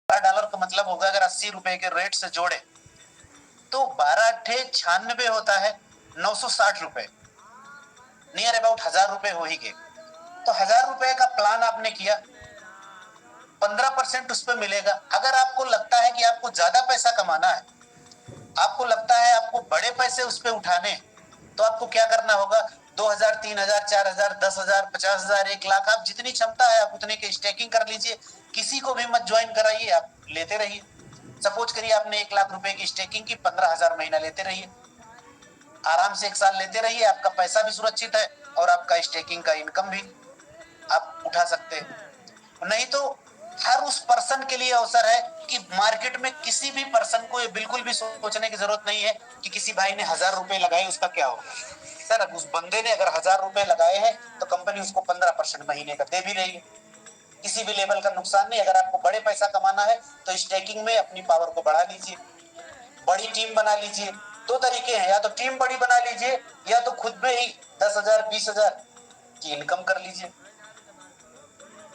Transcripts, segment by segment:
$12 का मतलब होगा, अगर 80 रुपए के रेट से जोड़े तो 12×8 = 96 होता है, 960 रुपए, नियर अबाउट 1000 रुपए हो ही गए। तो 1000 रुपए का प्लान आपने किया, 15% उस पर मिलेगा। अगर आपको लगता है कि आपको ज्यादा पैसा कमाना है, आपको लगता है आपको बड़े पैसे उस पर उठाने, तो आपको क्या करना होगा, 2000, 3000, 4000, 10,000, 50,000, 1 लाख, आप जितनी क्षमता है आप उतने की स्टेकिंग कर लीजिए। किसी को भी मत ज्वाइन कराइए, आप लेते रहिए। सपोज करिए आपने 1 लाख रुपए की स्टेकिंग की, 15,000 महीना लेते रहिए, आराम से 1 साल लेते रहिए। आपका पैसा भी सुरक्षित है और आपका स्टेकिंग का इनकम भी आप उठा सकते हैं। नहीं तो हर उस पर्सन के लिए अवसर है कि मार्केट में किसी भी पर्सन को ये बिल्कुल भी सोचने की जरूरत नहीं है कि किसी भाई ने 1000 रुपए लगाए उसका क्या होगा। सर, उस बंदे ने अगर 1000 रुपए लगाए हैं तो कंपनी उसको 15% महीने का दे भी रही है, किसी भी लेवल का नुकसान नहीं। अगर आपको बड़े पैसा कमाना है तो स्टेकिंग में अपनी पावर को बढ़ा लीजिए, बड़ी टीम बना लीजिए। 2 तरीके हैं, या तो टीम बड़ी बना लीजिए या तो खुद में ही 10,000, 20,000 की इनकम कर लीजिए।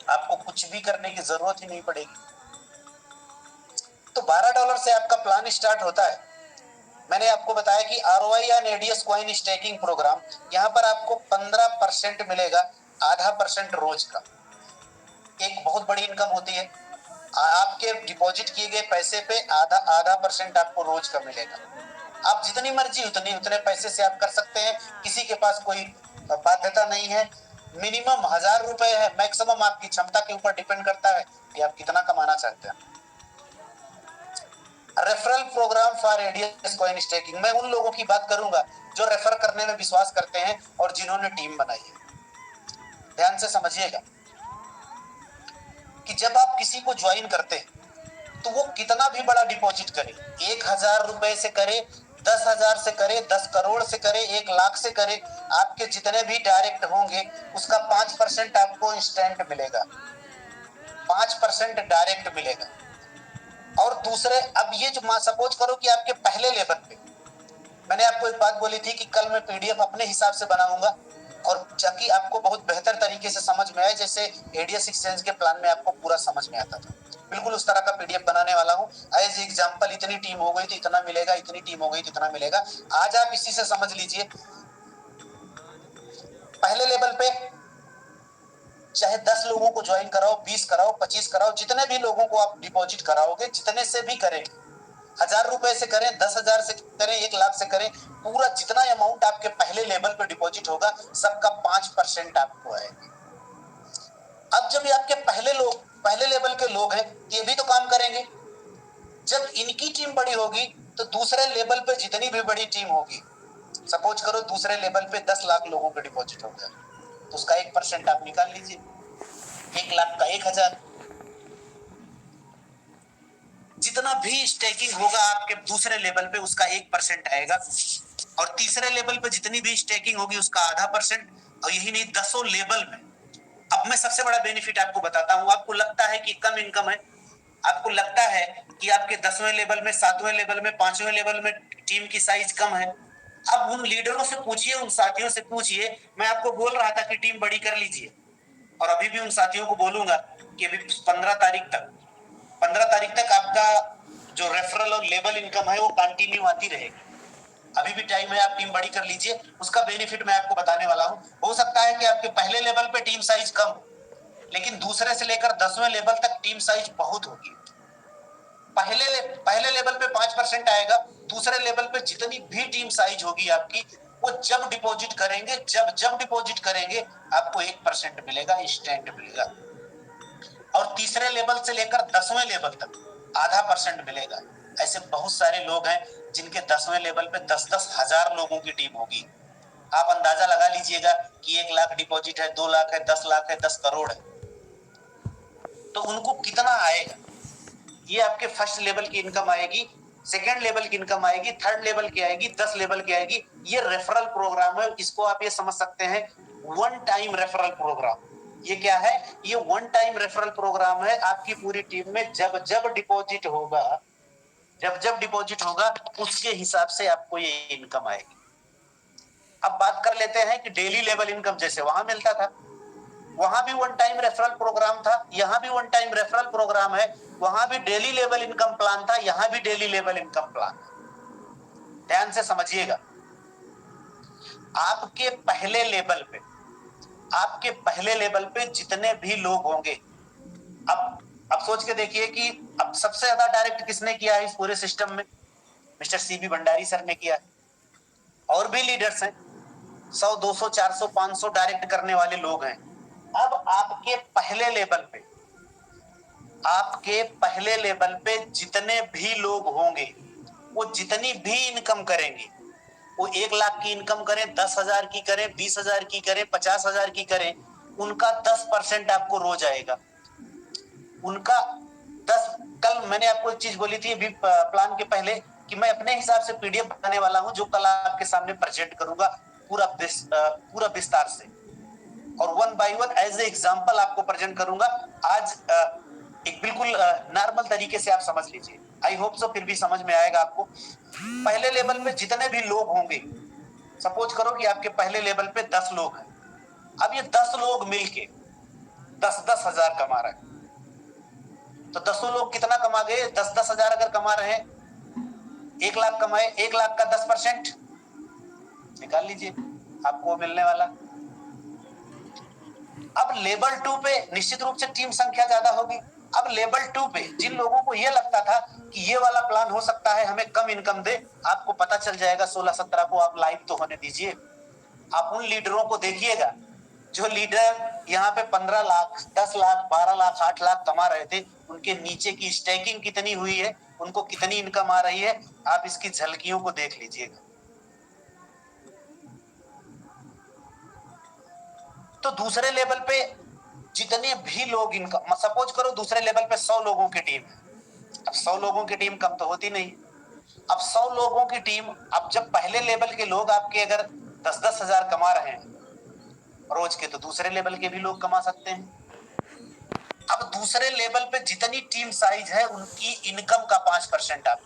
आपको कुछ भी करने की जरूरत ही नहीं पड़ेगी। तो $12 से आपका प्लान स्टार्ट होता है। मैंने आपको बताया कि ROI या एडीएस कॉइन स्टेकिंग प्रोग्राम, यहाँ पर आपको 15% मिलेगा, ½ % रोज का। एक बहुत बड़ी इनकम होती है। आपके डिपॉजिट किए गए पैसे पे आधा % आपको रोज का मिलेगा। आप जितनी मर्जी उतने पैसे से आप कर सकते हैं, किसी के पास कोई बाध्यता नहीं है। मिनिमम 1000 रुपए है, मैक्सिमम आपकी क्षमता के ऊपर डिपेंड करता है कि आप कितना कमाना चाहते हैं। Referral program for ADS coin staking, मैं उन लोगों की बात करूंगा जो रेफर करने में विश्वास करते हैं और जिन्होंने टीम बनाई है। ध्यान से समझिएगा कि जब आप किसी को ज्वाइन करते हैं तो वो कितना भी बड़ा डिपॉजिट करे, 1000 रुपए से करे, 10,000 से करे, 10 करोड़ से करे, 1 लाख से करे, आपके जितने भी डायरेक्ट होंगे उसका 5% आपको इंस्टेंट मिलेगा, 5% डायरेक्ट मिलेगा। और दूसरे, अब ये जो सपोज करो कि आपके पहले लेवल पे, मैंने आपको एक बात बोली थी कि कल मैं पीडीएफ अपने हिसाब से बनाऊंगा और ताकि आपको बहुत बेहतर तरीके से समझ में आए, जैसे एडीएस एक्सचेंज के प्लान में आपको पूरा समझ में आता था, बिल्कुल उस तरह का पीडीएफ बनाने वाला हूँ। एज एग्जांपल, इतनी टीम हो गई तो इतना मिलेगा, इतनी टीम हो गई तो इतना मिलेगा। आज आप इसी से समझ लीजिए, पहले लेवल पे चाहे 10 लोगों को ज्वाइन कराओ, 20 कराओ, 25 कराओ, जितने भी लोगों को आप डिपॉजिट कराओगे, जितने से भी करें, 1000 रुपए से करें, 10,000 से करें, 1 लाख से करें, पूरा जितना अमाउंट आपके पहले लेवल पे डिपॉजिट होगा सबका 5% आपको आएगा। अब जब ये आपके पहले लेवल के लोग हैं, ये भी तो काम करेंगे। जब इनकी टीम बड़ी होगी तो दूसरे लेवल पे जितनी भी बड़ी टीम होगी, सपोज करो दूसरे लेवल पे 10 लाख लोगों का डिपॉजिट हो गया, तो उसका 1% आप निकाल लीजिए, 1 लाख का 1,000। जितना भी स्टेकिंग होगा आपके दूसरे लेवल पे उसका 1% आएगा, और तीसरे लेवल पे जितनी भी स्टेकिंग होगी उसका ½ %। और यही नहीं, 10 लेवल में। अब मैं सबसे बड़ा बेनिफिट आपको बताता हूं। आपको लगता है कि कम इनकम है, आपको लगता है कि आपके 10वें लेवल में, 7वें लेवल में, 5वें लेवल में टीम की साइज कम है। अब उन लीडरों से पूछिए, उन साथियों से पूछिए। मैं आपको बोल रहा था कि टीम बड़ी कर लीजिए, और अभी भी उन साथियों को बोलूंगा कि अभी 15 तारीख तक आपका जो रेफरल और लेवल इनकम है वो कंटिन्यू आती रहेगी। अभी भी टाइम है, आप टीम बड़ी कर लीजिए। उसका बेनिफिट मैं आपको बताने वाला हूं। हो सकता है कि आपके पहले लेवल पे टीम साइज कम हो, लेकिन दूसरे से लेकर 10वें लेवल तक टीम साइज बहुत होगी। पहले लेवल पे 5% आएगा, दूसरे लेवल पे जितनी भी टीम साइज होगी आपकी, वो जब डिपॉजिट करेंगे, जब डिपॉजिट करेंगे आपको 1% मिलेगा, इंस्टेंट मिलेगा। और तीसरे लेवल से लेकर 10वें लेवल तक ½ % मिलेगा। ऐसे बहुत सारे लोग हैं जिनके 10वें लेवल पे 10-10 हजार लोगों की टीम होगी। आप अंदाजा लगा लीजिएगा कि 1 लाख डिपॉजिट है, 2 लाख है, 10 लाख है, 10 करोड़ है, तो उनको कितना आएगा। ये आपके फर्स्ट लेवल की इनकम आएगी, सेकेंड लेवल की इनकम आएगी, थर्ड लेवल की आएगी, 10 लेवल की आएगी। ये रेफरल प्रोग्राम है, इसको आप ये समझ सकते हैं वन टाइम रेफरल प्रोग्राम। ये क्या है? ये वन टाइम रेफरल प्रोग्राम है। आपकी पूरी टीम में जब जब डिपॉजिट होगा उसके हिसाब से आपको ये इनकम आएगी। अब बात कर लेते हैं कि डेली लेवल इनकम जैसे वहां मिलता था, वहां भी वन टाइम रेफरल प्रोग्राम था, यहाँ भी वन टाइम रेफरल प्रोग्राम है, वहां भी डेली लेवल इनकम प्लान था, यहाँ भी डेली लेवल इनकम प्लान। ध्यान से समझिएगा, आपके पहले लेवल पे, आपके पहले लेवल पे जितने भी लोग होंगे, अब सोच के देखिए कि अब सबसे ज्यादा डायरेक्ट किसने किया है इस पूरे सिस्टम में? मिस्टर सीबी भंडारी सर ने किया है। और भी लीडर्स हैं, 100, 200, 400, 500 डायरेक्ट करने वाले लोग हैं। अब आपके पहले लेवल पे, आपके पहले लेवल पे जितने भी लोग होंगे, वो जितनी भी इनकम करेंगे, वो 1 लाख की इनकम करें, 10,000 की करें, 20,000 की करें, 50,000 की करें, उनका 10% आपको रोज आएगा। उनका 10, कल मैंने आपको एक चीज बोली थी अभी प्लान के पहले कि मैं अपने हिसाब से पीडीएफ बनाने वाला हूं, जो कल आपके सामने प्रेजेंट करूंगा पूरा विस्तार से, और one by one as a example आपको प्रेजेंट करूंगा। आज एक बिल्कुल नॉर्मल तरीके से आप समझ लीजिए, आई होप सो फिर भी समझ में आएगा आपको। पहले लेवल पे जितने भी लोग होंगे, सपोज करो कि आपके पहले लेवल पे 10 लोग हैं, अब ये 10 लोग मिलके 10-10 हजार कमा रहे हैं, तो 10 लोग कितना कमा गए? 10-10 हजार अगर कमा रहे हैं, 1 लाख कमाए, 1 लाख का 10% निकाल लीजिए, आपको मिलने वाला। अब लेवल 2 पे निश्चित रूप से टीम संख्या ज्यादा होगी। अब लेवल 2 पे जिन लोगों को यह लगता था कि ये वाला प्लान हो सकता है हमें कम इनकम दे, आपको पता चल जाएगा 16-17 को, आप लाइव तो होने दीजिए, आप उन लीडरों को देखिएगा जो लीडर यहाँ पे 15 लाख, 10 लाख, 12 लाख, 8 लाख कमा रहे थे, उनके नीचे की स्टैकिंग कितनी हुई है, उनको कितनी इनकम आ रही है, आप इसकी झलकियों को देख लीजिएगा। तो दूसरे लेवल पे जितने भी लोग इनकम, सपोज करो दूसरे लेवल पे 100 लोगों की टीम है। अब 100 लोगों की टीम कम तो होती नहीं, अब 100 लोगों की टीम, अब जब पहले लेवल के लोग आपके अगर 10-10 हजार कमा रहे हैं रोज के, तो दूसरे लेवल के भी लोग कमा सकते हैं। अब दूसरे लेवल पे जितनी टीम साइज है उनकी इनकम का 5% आप,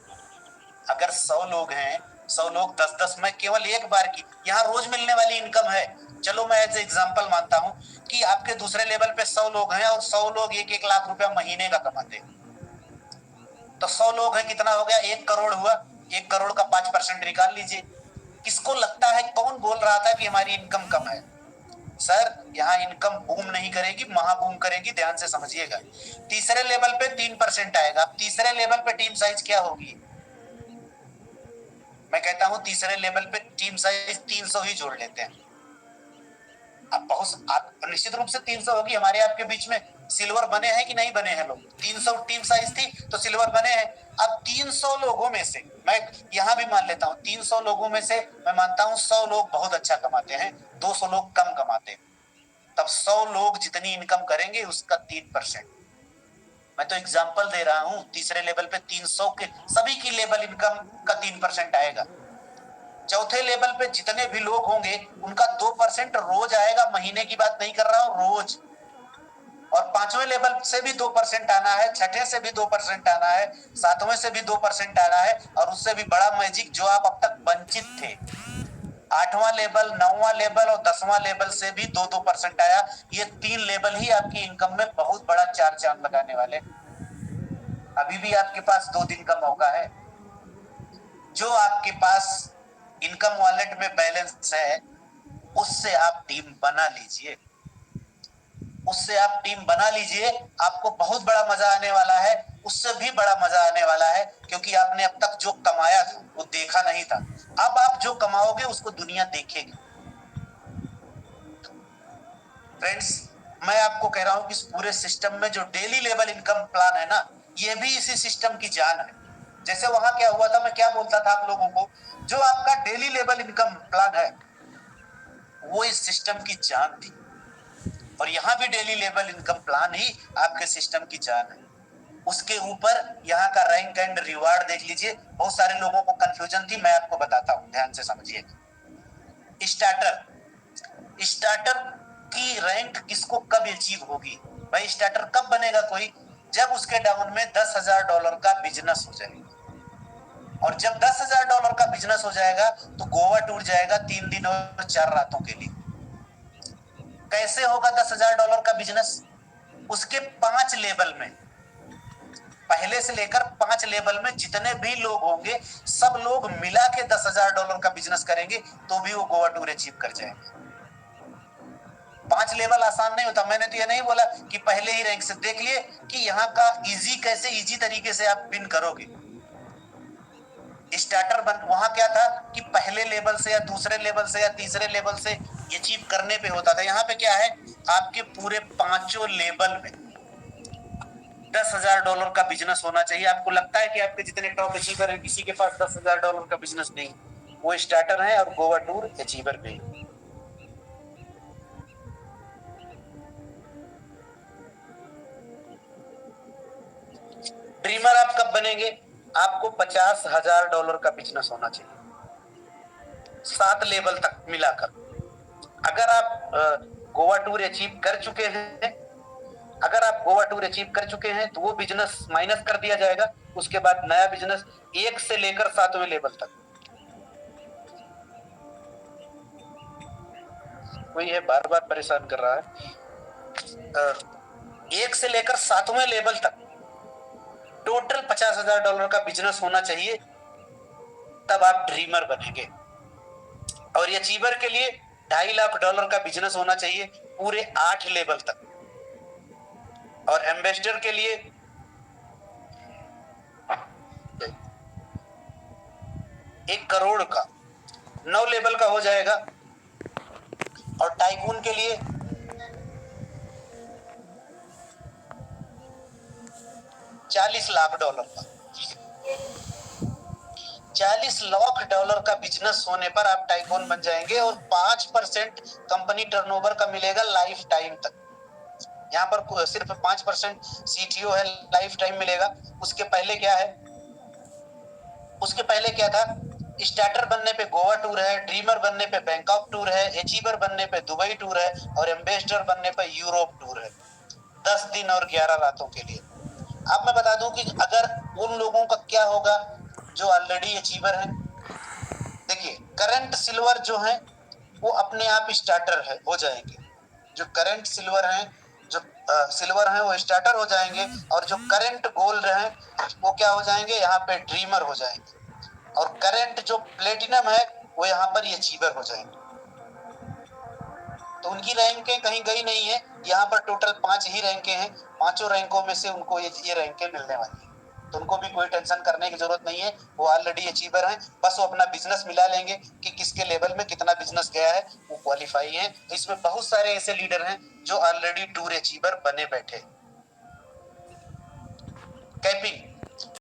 अगर 100 लोग हैं, 100 लोग 10-10, मैं केवल एक बार की यहाँ रोज मिलने वाली इनकम है, चलो मैं एज एग्जांपल मानता हूं कि आपके दूसरे लेवल पे 100 लोग हैं और 100 लोग 1-1 लाख रुपया महीने का कमाते हैं, तो 100 लोग हैं, कितना हो गया? 1 करोड़ हुआ। 1 करोड़ का 5% निकाल लीजिए। किसको लगता है, कौन बोल रहा था कि हमारी इनकम कम है? सर यहाँ इनकम बूम नहीं करेगी, महाबूम करेगी, ध्यान से समझिएगा। तीसरे लेवल पे 3% आएगा। तीसरे लेवल पे टीम साइज क्या होगी? मैं कहता हूं तीसरे लेवल पे टीम साइज 300 ही जोड़ लेते हैं। अब बहुत निश्चित रूप से 300 होगी। हमारे आपके बीच में सिल्वर बने हैं कि नहीं बने हैं लोग? 300 टीम साइज थी तो सिल्वर बने हैं। अब 300 लोगों में से मैं यहां भी मान लेता हूं, 300 लोगों में से मैं मानता हूं 100 लोग बहुत अच्छा कमाते हैं, 200 लोग कम कमाते हैं, तब 100 लोग जितनी इनकम करेंगे उसका 3%। मैं तो एग्जांपल दे रहा हूं, तीसरे लेवल पे 300 के सभी की लेवल इनकम का 3% आएगा। चौथे लेवल पे जितने भी लोग होंगे उनका 2% रोज आएगा, महीने की बात नहीं कर रहा हूं, रोज। और 5वें लेवल से भी 2% आना है, छठे से भी 2% आना है, 7वें से भी 2% आना है, और उससे भी बड़ा मैजिक जो आप अब तक वंचित थे, 8वां लेवल, 9वां लेवल और 10वां लेवल से भी 2-2% आया। ये 3 लेवल ही आपकी इनकम में बहुत बड़ा 4 चांद लगाने वाले। अभी भी आपके पास 2 दिन का मौका है। जो आपके पास इनकम वॉलेट में बैलेंस है उससे आप टीम बना लीजिए, उससे आप टीम बना लीजिए। आपको बहुत बड़ा मजा आने वाला है, उससे भी बड़ा मजा आने वाला है, क्योंकि आपने अब तक जो कमाया था वो देखा नहीं था। अब आप जो कमाओगे उसको दुनिया देखेगी। फ्रेंड्स, मैं आपको कह रहा हूं कि इस पूरे सिस्टम में जो डेली लेवल इनकम प्लान है ना, ये भी इसी सिस्टम की जान है। जैसे वहां क्या हुआ था, मैं क्या बोलता था आप लोगों को, जो आपका डेली लेवल इनकम प्लान है वो इस सिस्टम की जान थी, और यहाँ भी डेली लेवल इनकम प्लान ही आपके सिस्टम की जान है। उसके ऊपर यहाँ का रैंक एंड रिवार्ड देख लीजिए। बहुत सारे लोगों को कंफ्यूजन थी, मैं आपको बताता हूँ, ध्यान से समझिए। स्टार्टर की रैंक किसको कब अचीव होगी? भाई स्टार्टर कब बनेगा कोई? जब उसके डाउन में $10,000 का बिजनेस हो जाएगा। और जब $10,000 का बिजनेस हो जाएगा तो गोवा टूर जाएगा 3 दिन और 4 रातों के लिए। कैसे होगा $10,000 का बिजनेस? उसके 5 लेवल में, पहले से लेकर 5 लेवल में जितने भी लोग होंगे सब लोग मिला के $10,000 का बिजनेस करेंगे तो भी वो गोवा टूर अचीव कर जाएंगे। 5 लेवल आसान नहीं होता। मैंने तो ये नहीं बोला कि पहले ही रैंक से, देख लिए कि यहाँ का इजी तरीके से आप विन करोगे। स्टार्टर बन, वहां क्या था कि पहले लेवल से या दूसरे लेवल से या तीसरे लेवल से अचीव करने पे होता था। यहाँ पे क्या है, आपके पूरे 5 लेवल में $10,000 का बिजनेस होना चाहिए। आपको लगता है कि आपके जितने टॉप अचीवर हैं किसी के पास $10,000 का बिजनेस नहीं, वो स्टार्टर है और गोवा टूर अचीवर पे। ड्रीमर आप कब बनेंगे? आपको $50,000 का बिजनेस होना चाहिए 7 लेवल तक मिलाकर। अगर आप गोवा टूर अचीव कर चुके हैं, अगर आप गोवा टूर अचीव कर चुके हैं तो वो बिजनेस माइनस कर दिया जाएगा। उसके बाद नया बिजनेस 1 से लेकर 7वें लेवल तक। कोई है बार बार परेशान कर रहा है। 1 से लेकर 7वें लेवल तक टोटल $50,000 का बिजनेस होना चाहिए, तब आप ड्रीमर बनेंगे। और अचीवर के लिए $2.5 लाख का बिजनेस होना चाहिए पूरे 8 लेवल तक। और एम्बेसडर के लिए 1 करोड़ का 9 लेवल का हो जाएगा। और टाइकून के लिए $40 लाख का। $40 लाख का बिजनेस होने पर आप टाइकून बन जाएंगे और 5% कंपनी टर्नओवर का मिलेगा लाइफ टाइम तक। यहाँ पर सिर्फ 5% सीटीओ है, लाइफ टाइम मिलेगा। उसके पहले क्या है, उसके पहले क्या था, स्टार्टर बनने पे गोवा टूर है, ड्रीमर बनने पे बैंकॉक टूर है, अचीवर बनने पे दुबई टूर है और एम्बेसडर बनने पे यूरोप टूर है 10 दिन और 11 रातों के लिए। अब मैं बता दूं कि अगर उन लोगों का क्या होगा जो ऑलरेडी अचीवर हैं। देखिए करंट सिल्वर जो है वो अपने आप स्टार्टर है हो जाएंगे। जो करंट सिल्वर हैं, जो सिल्वर हैं वो स्टार्टर हो जाएंगे और जो करंट गोल्ड हैं वो क्या हो जाएंगे, यहाँ पे ड्रीमर हो जाएंगे। और करंट जो प्लेटिनम है वो यहाँ पर अचीवर हो जाएंगे। तो उनकी रैंकें कहीं गई नहीं है, यहाँ पर टोटल 5 ही रैंकें हैं। 5 रैंकों में से उनको ये रैंकें मिलने वाली है, तो उनको भी कोई टेंशन करने की जरूरत नहीं है। वो ऑलरेडी अचीवर हैं, बस वो अपना बिजनेस मिला लेंगे कि किसके लेवल में कितना बिजनेस गया है, वो क्वालिफाई है। तो इसमें बहुत सारे ऐसे लीडर हैं जो ऑलरेडी टूर अचीवर बने बैठे। कैपिंग